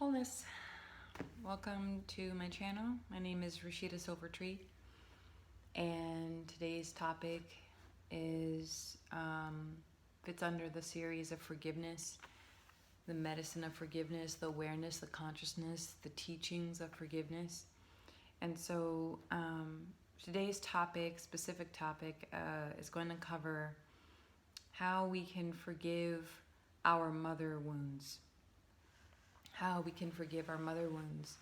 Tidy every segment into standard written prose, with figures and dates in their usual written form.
Wholeness. Welcome to my channel. My name is Rashida Silvertree, and today's topic is fits under the series of forgiveness, the medicine of forgiveness, the awareness, the consciousness, the teachings of forgiveness. And so today's specific topic, is going to cover how we can forgive our mother wounds. How we can forgive our mother wounds,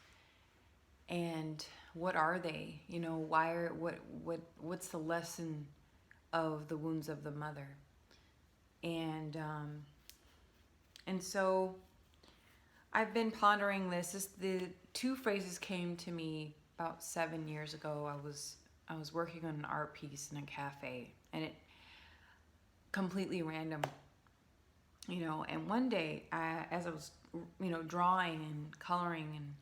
and what are they? What's the lesson of the wounds of the mother? And so I've been pondering this. The two phrases came to me about 7 years ago. I was working on an art piece in a cafe, and it completely random. And one day, as I was, drawing and coloring, and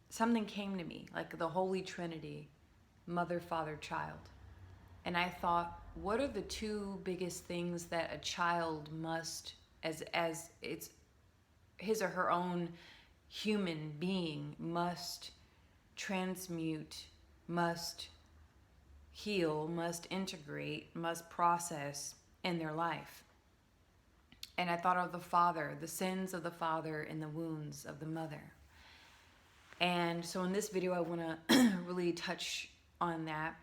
something came to me, like the Holy Trinity, Mother, Father, Child. And I thought, what are the two biggest things that a child must, as it's his or her own human being, must transmute, must heal, must integrate, must process in their life? And I thought of the father, the sins of the father and the wounds of the mother. And so in this video, I want to really touch on that,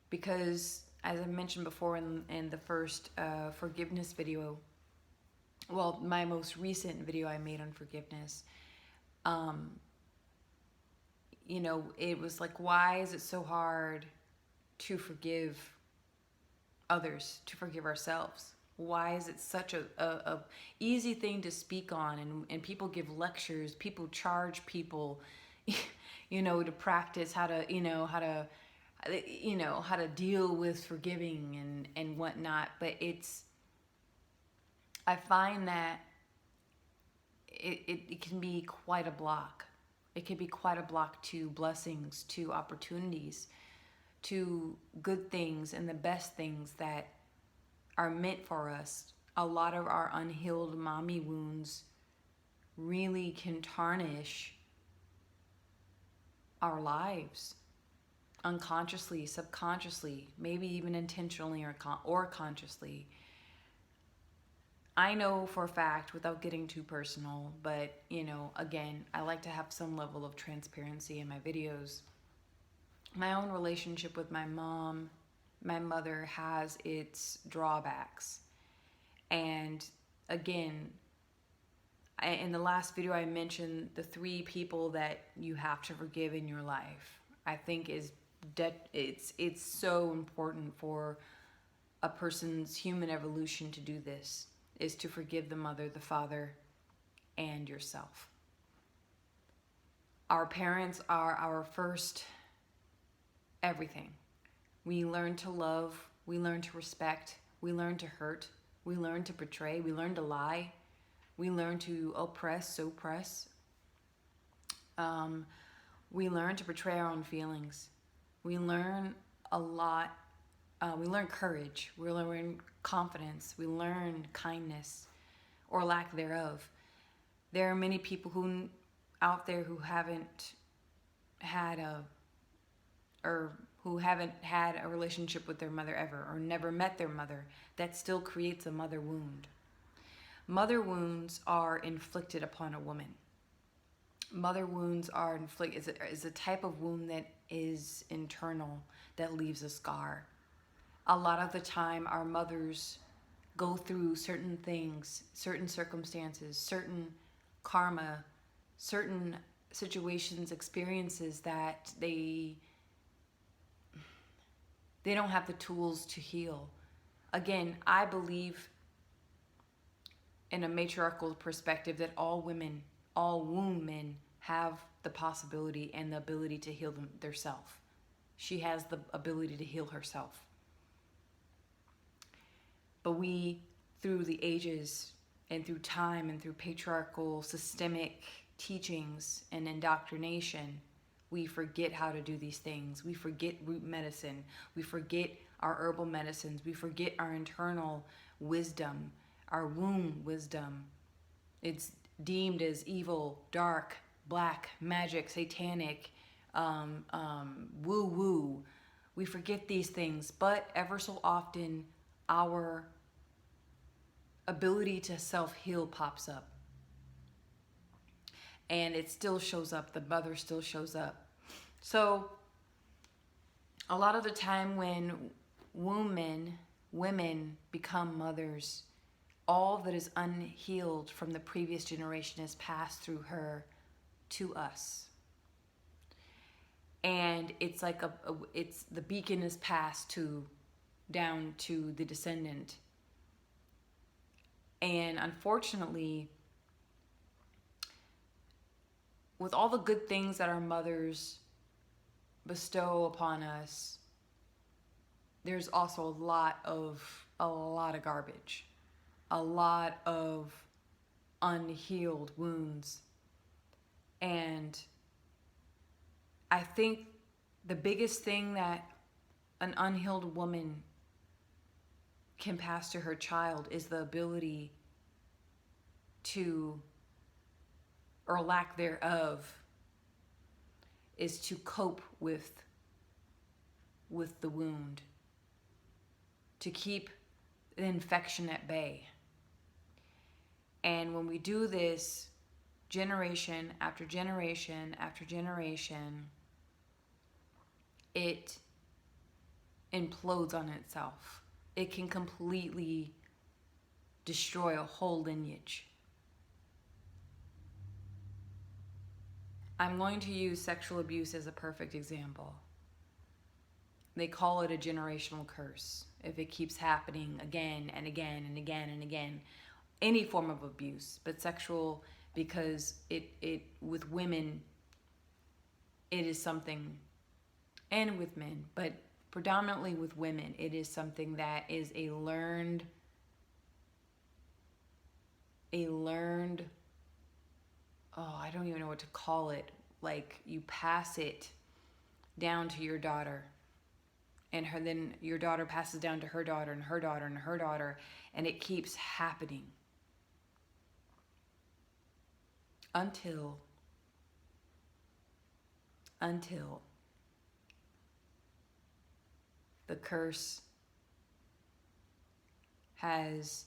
because as I mentioned before in the first forgiveness video, well, my most recent video I made on forgiveness, it was like, why is it so hard to forgive others, to forgive ourselves? Why is it such a easy thing to speak on, and people give lectures, people charge people, to practice how to deal with forgiving and whatnot. But I find that it can be quite a block. It can be quite a block to blessings, to opportunities, to good things and the best things that are meant for us. A lot of our unhealed mommy wounds really can tarnish our lives, unconsciously, subconsciously, maybe even intentionally or consciously. I know for a fact, without getting too personal, but again, I like to have some level of transparency in my videos. My own relationship with my mother has its drawbacks. And again, in the last video, I mentioned the 3 people that you have to forgive in your life. I think it's so important for a person's human evolution to do this, is to forgive the mother, the father, and yourself. Our parents are our first everything. We learn to love, we learn to respect, we learn to hurt, we learn to betray, we learn to lie, we learn to oppress, suppress. We learn to betray our own feelings. We learn a lot. We learn courage. We learn confidence. We learn kindness, or lack thereof. There are many people out there who haven't had a relationship with their mother ever, or never met their mother. That still creates a mother wound. Mother wounds are inflicted upon a woman. Mother wounds is a type of wound that is internal, that leaves a scar. A lot of the time, our mothers go through certain things, certain circumstances, certain karma, certain situations, experiences that they don't have the tools to heal. Again, I believe in a matriarchal perspective that all womb men have the possibility and the ability to heal themselves. She has the ability to heal herself. But we, through the ages and through time and through patriarchal systemic teachings and indoctrination, we forget how to do these things. We forget root medicine. We forget our herbal medicines. We forget our internal wisdom, our womb wisdom. deemed as evil, dark, black, magic, satanic, woo woo. We forget these things, but ever so often our ability to self heal pops up. And it still shows up, the mother still shows up. So, a lot of the time when women become mothers, all that is unhealed from the previous generation is passed through her to us. And it's like it's the beacon is passed to down to the descendant. And unfortunately, with all the good things that our mothers bestow upon us, there's also a lot of garbage, a lot of unhealed wounds. And I think the biggest thing that an unhealed woman can pass to her child is the ability to, or lack thereof, is to cope with the wound, to keep the infection at bay. And when we do this generation after generation after generation, it implodes on itself. It can completely destroy a whole lineage. I'm going to use sexual abuse as a perfect example. They call it a generational curse if it keeps happening again and again and again and again. Any form of abuse, but sexual, because it with women, it is something, and with men, but predominantly with women, it is something that is a learned, I don't even know what to call it. Like, you pass it down to your daughter, and then your daughter passes down to her daughter and her daughter and her daughter, and it keeps happening until the curse has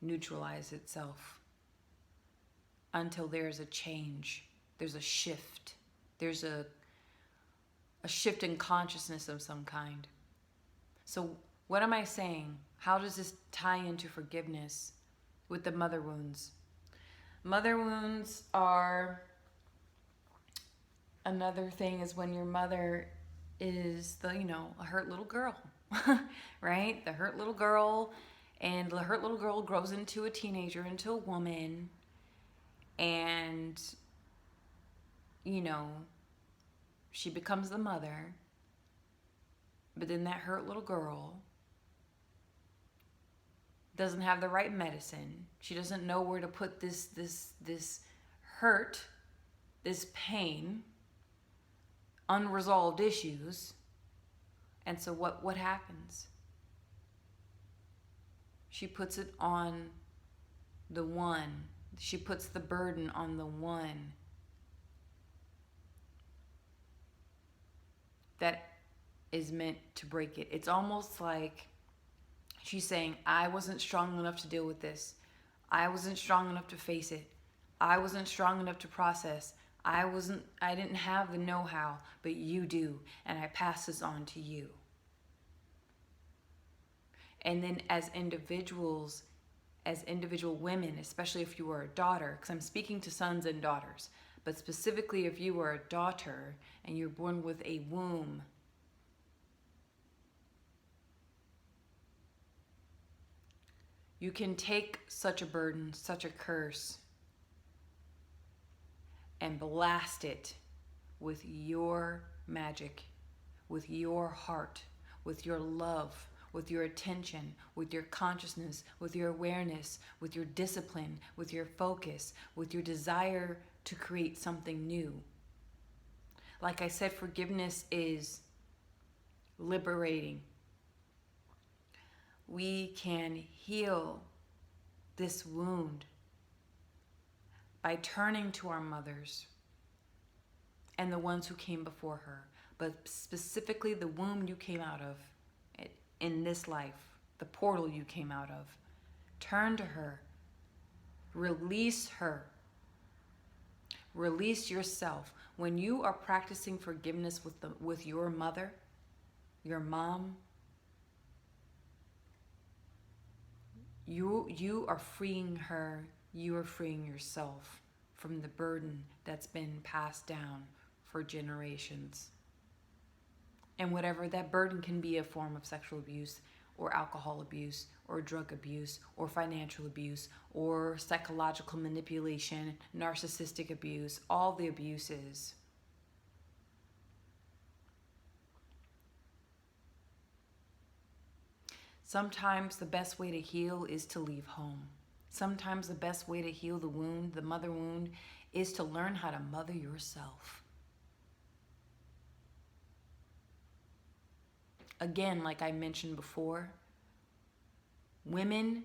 neutralized itself, until there's a change, there's a shift, there's a shift in consciousness of some kind. So what am I saying? How does this tie into forgiveness with the mother wounds? Mother wounds are another thing, is when your mother is a hurt little girl, right? The hurt little girl, and the hurt little girl grows into a teenager, into a woman, and she becomes the mother, but then that hurt little girl doesn't have the right medicine. She doesn't know where to put this hurt, this pain, unresolved issues. And so what happens? She puts it on the one. She puts the burden on the one that is meant to break it. It's almost like she's saying, I wasn't strong enough to deal with this. I wasn't strong enough to face it. I wasn't strong enough to process. I didn't have the know-how, but you do, and I pass this on to you. And then as individual women, especially if you were a daughter, because I'm speaking to sons and daughters, but specifically if you were a daughter and you're born with a womb, you can take such a burden, such a curse, and blast it with your magic, with your heart, with your love, with your attention, with your consciousness, with your awareness, with your discipline, with your focus, with your desire to create something new. Like I said, forgiveness is liberating. We can heal this wound by turning to our mothers and the ones who came before her, but specifically the womb you came out of in this life, the portal you came out of. Turn to her. Release her. Release yourself. When you are practicing forgiveness with your mother, your mom, you are freeing her, you are freeing yourself from the burden that's been passed down for generations. And whatever that burden can be, a form of sexual abuse or alcohol abuse or drug abuse or financial abuse or psychological manipulation, narcissistic abuse, all the abuses. Sometimes the best way to heal is to leave home. Sometimes the best way to heal the wound, the mother wound, is to learn how to mother yourself. Again, like I mentioned before, women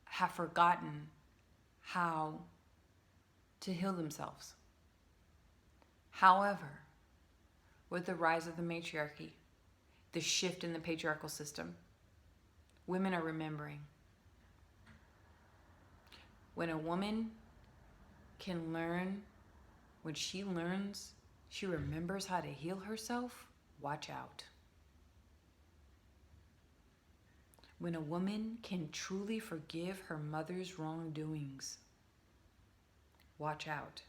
have forgotten how to heal themselves. However, with the rise of the matriarchy, the shift in the patriarchal system, women are remembering. When a woman can learn, when she learns, she remembers how to heal herself, watch out. When a woman can truly forgive her mother's wrongdoings, watch out.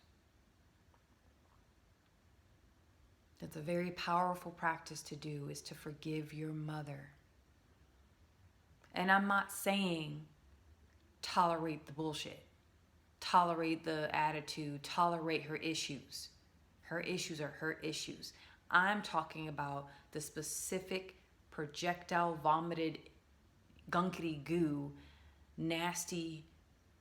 That's a very powerful practice to do, is to forgive your mother. And I'm not saying tolerate the bullshit, tolerate the attitude, tolerate her issues. Her issues are her issues. I'm talking about the specific projectile vomited gunkety goo, nasty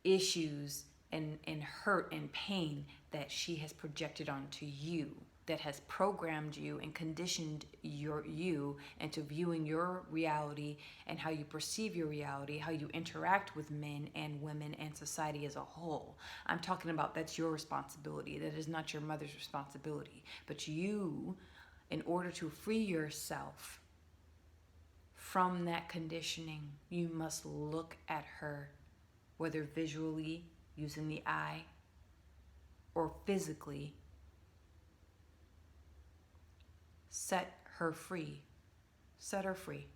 issues and hurt and pain that she has projected onto you, that has programmed you and conditioned you into viewing your reality and how you perceive your reality, how you interact with men and women and society as a whole. I'm talking about that's your responsibility. That is not your mother's responsibility. But you, in order to free yourself from that conditioning, you must look at her, whether visually, using the eye, or physically. Set her free. Set her free.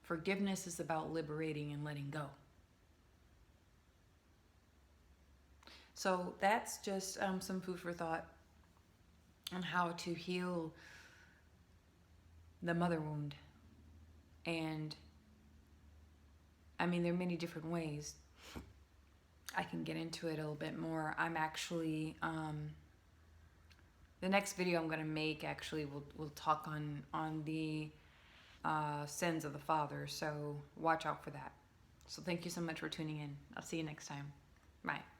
Forgiveness is about liberating and letting go. So that's just some food for thought on how to heal the mother wound. And I mean, there are many different ways. I can get into it a little bit more. I'm actually, the next video I'm going to make actually will talk on the sins of the father. So watch out for that. So thank you so much for tuning in. I'll see you next time. Bye.